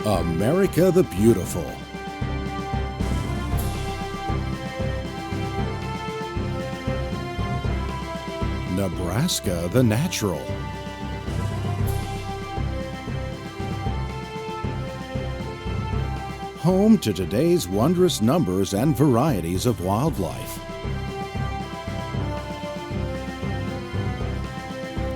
America the Beautiful. Nebraska the Natural. Home to today's wondrous numbers and varieties of wildlife.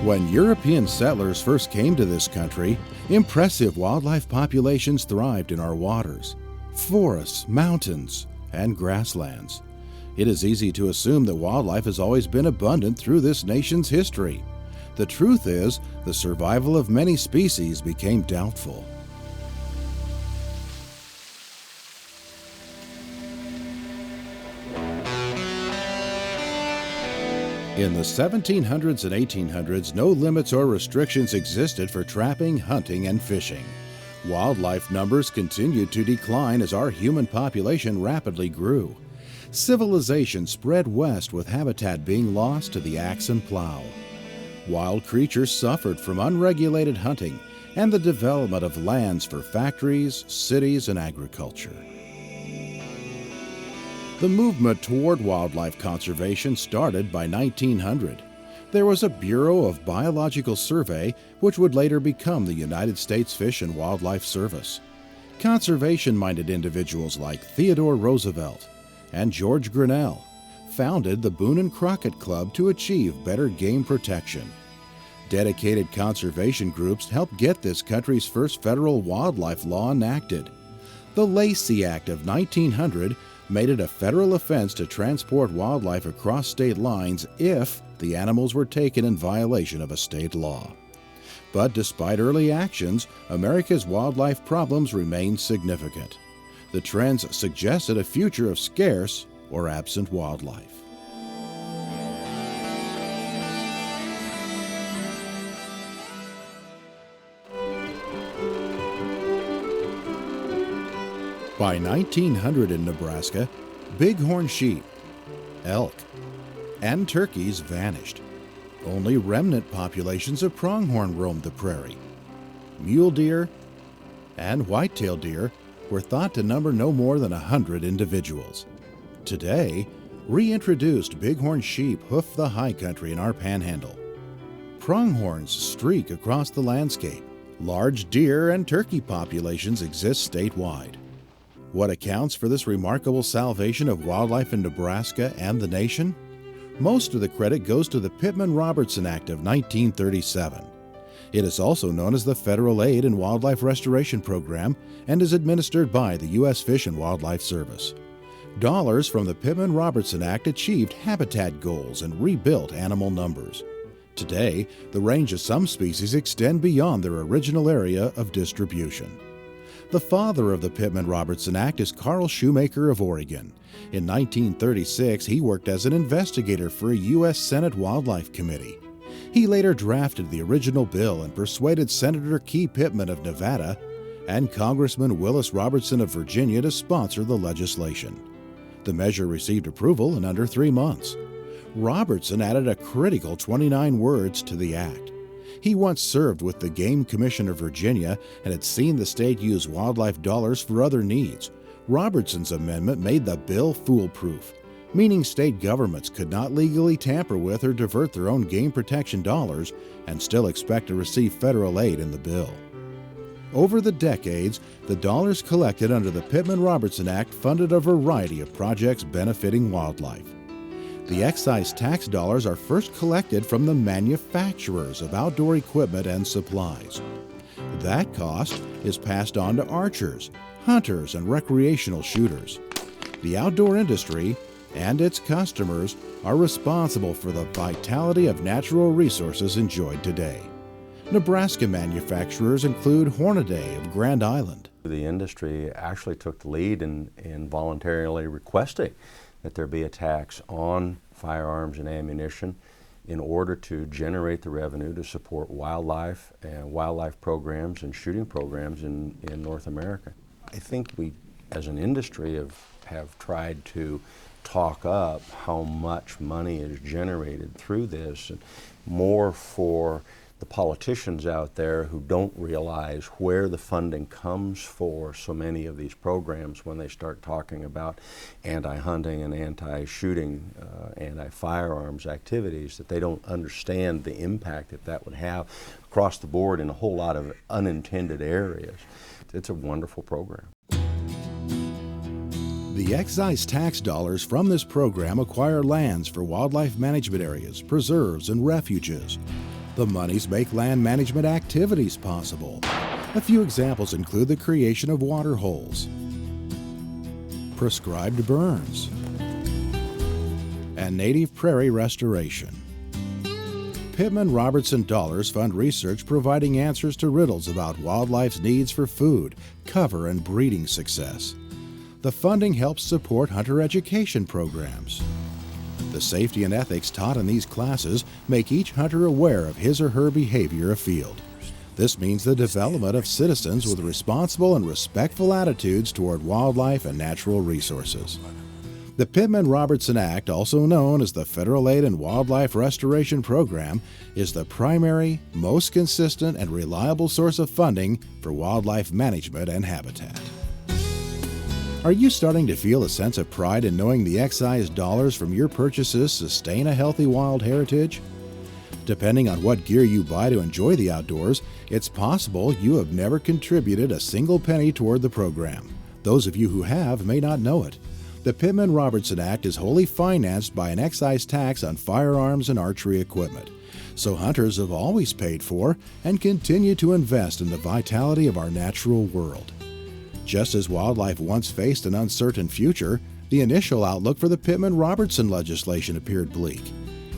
When European settlers first came to this country, impressive wildlife populations thrived in our waters, forests, mountains, and grasslands. It is easy to assume that wildlife has always been abundant through this nation's history. The truth is, the survival of many species became doubtful. In the 1700s and 1800s, no limits or restrictions existed for trapping, hunting, and fishing. Wildlife numbers continued to decline as our human population rapidly grew. Civilization spread west with habitat being lost to the axe and plow. Wild creatures suffered from unregulated hunting and the development of lands for factories, cities, and agriculture. The movement toward wildlife conservation started by 1900. There was a Bureau of Biological Survey, which would later become the United States Fish and Wildlife Service. Conservation-minded individuals like Theodore Roosevelt and George Grinnell founded the Boone and Crockett Club to achieve better game protection. Dedicated conservation groups helped get this country's first federal wildlife law enacted. The Lacey Act of 1900 made it a federal offense to transport wildlife across state lines if the animals were taken in violation of a state law. But despite early actions, America's wildlife problems remained significant. The trends suggested a future of scarce or absent wildlife. By 1900 in Nebraska, bighorn sheep, elk, and turkeys vanished. Only remnant populations of pronghorn roamed the prairie. Mule deer and white-tailed deer were thought to number no more than 100 individuals. Today, reintroduced bighorn sheep hoof the high country in our panhandle. Pronghorns streak across the landscape. Large deer and turkey populations exist statewide. What accounts for this remarkable salvation of wildlife in Nebraska and the nation? Most of the credit goes to the Pittman-Robertson Act of 1937. It is also known as the Federal Aid and Wildlife Restoration Program and is administered by the U.S. Fish and Wildlife Service. Dollars from the Pittman-Robertson Act achieved habitat goals and rebuilt animal numbers. Today, the range of some species extend beyond their original area of distribution. The father of the Pittman-Robertson Act is Carl Shoemaker of Oregon. In 1936, he worked as an investigator for a U.S. Senate Wildlife Committee. He later drafted the original bill and persuaded Senator Key Pittman of Nevada and Congressman Willis Robertson of Virginia to sponsor the legislation. The measure received approval in under 3 months. Robertson added a critical 29 words to the act. He once served with the Game Commission of Virginia and had seen the state use wildlife dollars for other needs. Robertson's amendment made the bill foolproof, meaning state governments could not legally tamper with or divert their own game protection dollars and still expect to receive federal aid in the bill. Over the decades, the dollars collected under the Pittman-Robertson Act funded a variety of projects benefiting wildlife. The excise tax dollars are first collected from the manufacturers of outdoor equipment and supplies. That cost is passed on to archers, hunters, and recreational shooters. The outdoor industry and its customers are responsible for the vitality of natural resources enjoyed today. Nebraska manufacturers include Hornaday of Grand Island. The industry actually took the lead in voluntarily requesting that there be a tax on firearms and ammunition in order to generate the revenue to support wildlife and wildlife programs and shooting programs in North America. I think we, as an industry, have tried to talk up how much money is generated through this, and more for the politicians out there who don't realize where the funding comes for so many of these programs when they start talking about anti-hunting and anti-shooting, anti-firearms activities, that they don't understand the impact that that would have across the board in a whole lot of unintended areas. It's a wonderful program. The excise tax dollars from this program acquire lands for wildlife management areas, preserves, and refuges. The monies make land management activities possible. A few examples include the creation of water holes, prescribed burns, and native prairie restoration. Pittman-Robertson dollars fund research providing answers to riddles about wildlife's needs for food, cover, and breeding success. The funding helps support hunter education programs. The safety and ethics taught in these classes make each hunter aware of his or her behavior afield. This means the development of citizens with responsible and respectful attitudes toward wildlife and natural resources. The Pittman-Robertson Act, also known as the Federal Aid and Wildlife Restoration Program, is the primary, most consistent, and reliable source of funding for wildlife management and habitat. Are you starting to feel a sense of pride in knowing the excise dollars from your purchases sustain a healthy wild heritage? Depending on what gear you buy to enjoy the outdoors, it's possible you have never contributed a single penny toward the program. Those of you who have may not know it. The Pittman-Robertson Act is wholly financed by an excise tax on firearms and archery equipment. So hunters have always paid for and continue to invest in the vitality of our natural world. Just as wildlife once faced an uncertain future, the initial outlook for the Pittman-Robertson legislation appeared bleak.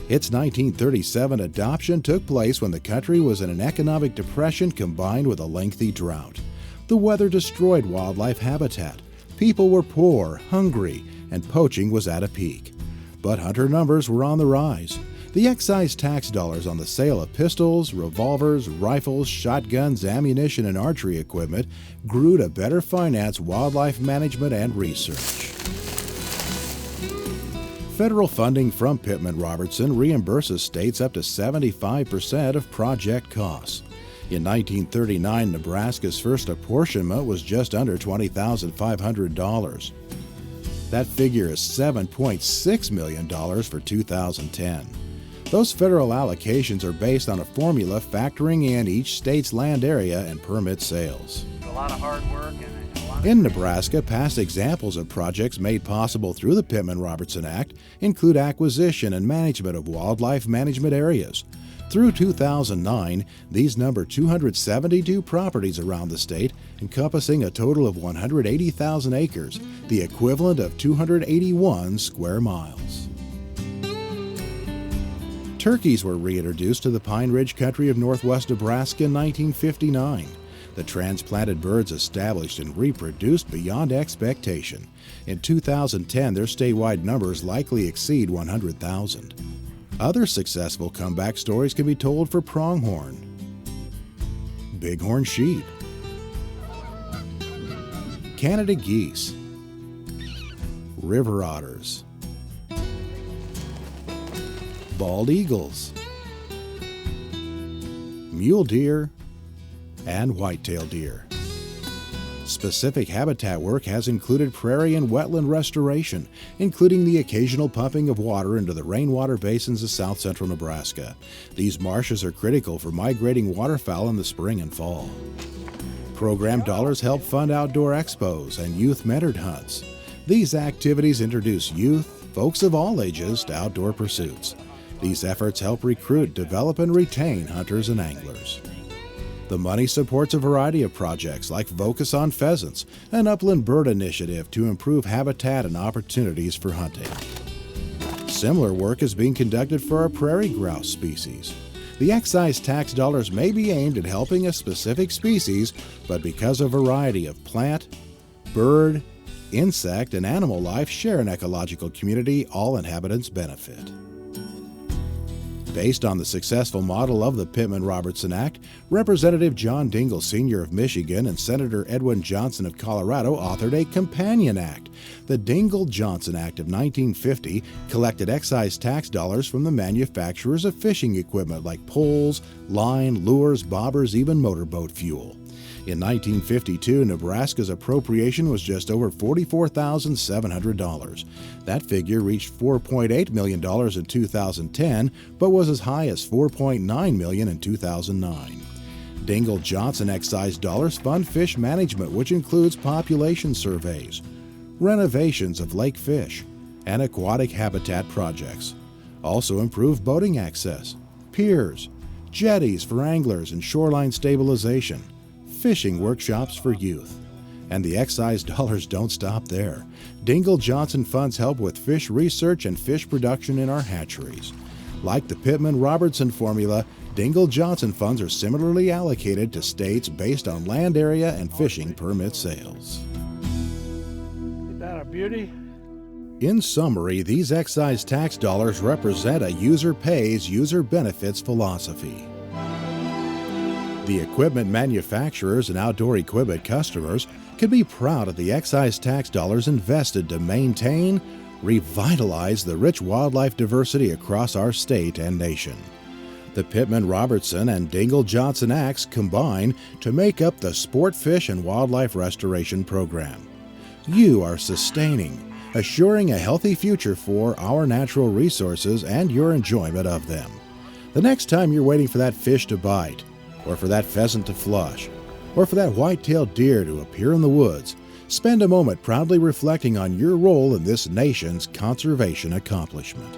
Its 1937 adoption took place when the country was in an economic depression combined with a lengthy drought. The weather destroyed wildlife habitat. People were poor, hungry, and poaching was at a peak. But hunter numbers were on the rise. The excise tax dollars on the sale of pistols, revolvers, rifles, shotguns, ammunition, and archery equipment grew to better finance wildlife management and research. Federal funding from Pittman-Robertson reimburses states up to 75% of project costs. In 1939, Nebraska's first apportionment was just under $20,500. That figure is $7.6 million for 2010. Those federal allocations are based on a formula factoring in each state's land area and permit sales. A lot of hard work and a lot In Nebraska, past examples of projects made possible through the Pittman-Robertson Act include acquisition and management of wildlife management areas. Through 2009, these number 272 properties around the state, encompassing a total of 180,000 acres, the equivalent of 281 square miles. Turkeys were reintroduced to the Pine Ridge country of northwest Nebraska in 1959. The transplanted birds established and reproduced beyond expectation. In 2010, their statewide numbers likely exceed 100,000. Other successful comeback stories can be told for pronghorn, bighorn sheep, Canada geese, river otters, bald eagles, mule deer, and whitetail deer. Specific habitat work has included prairie and wetland restoration, including the occasional pumping of water into the rainwater basins of south-central Nebraska. These marshes are critical for migrating waterfowl in the spring and fall. Program dollars help fund outdoor expos and youth-mentored hunts. These activities introduce youth, folks of all ages, to outdoor pursuits. These efforts help recruit, develop, and retain hunters and anglers. The money supports a variety of projects like Focus on Pheasants, an upland bird initiative to improve habitat and opportunities for hunting. Similar work is being conducted for our prairie grouse species. The excise tax dollars may be aimed at helping a specific species, but because a variety of plant, bird, insect, and animal life share an ecological community, all inhabitants benefit. Based on the successful model of the Pittman-Robertson Act, Representative John Dingell Sr. of Michigan and Senator Edwin Johnson of Colorado authored a companion act. The Dingell-Johnson Act of 1950 collected excise tax dollars from the manufacturers of fishing equipment like poles, line, lures, bobbers, even motorboat fuel. In 1952, Nebraska's appropriation was just over $44,700. That figure reached $4.8 million in 2010, but was as high as $4.9 million in 2009. Dingell-Johnson excise dollars fund fish management, which includes population surveys, renovations of lake fish, and aquatic habitat projects. Also improve boating access, piers, jetties for anglers and shoreline stabilization, fishing workshops for youth. And the excise dollars don't stop there. Dingell-Johnson funds help with fish research and fish production in our hatcheries. Like the Pittman-Robertson formula, Dingell-Johnson funds are similarly allocated to states based on land area and fishing permit sales. Is that a beauty? In summary, these excise tax dollars represent a user pays, user benefits philosophy. The equipment manufacturers and outdoor equipment customers can be proud of the excise tax dollars invested to maintain, revitalize the rich wildlife diversity across our state and nation. The Pittman-Robertson and Dingell-Johnson Acts combine to make up the Sport Fish and Wildlife Restoration Program. You are sustaining, assuring a healthy future for our natural resources and your enjoyment of them. The next time you're waiting for that fish to bite, or for that pheasant to flush, or for that white-tailed deer to appear in the woods, spend a moment proudly reflecting on your role in this nation's conservation accomplishment.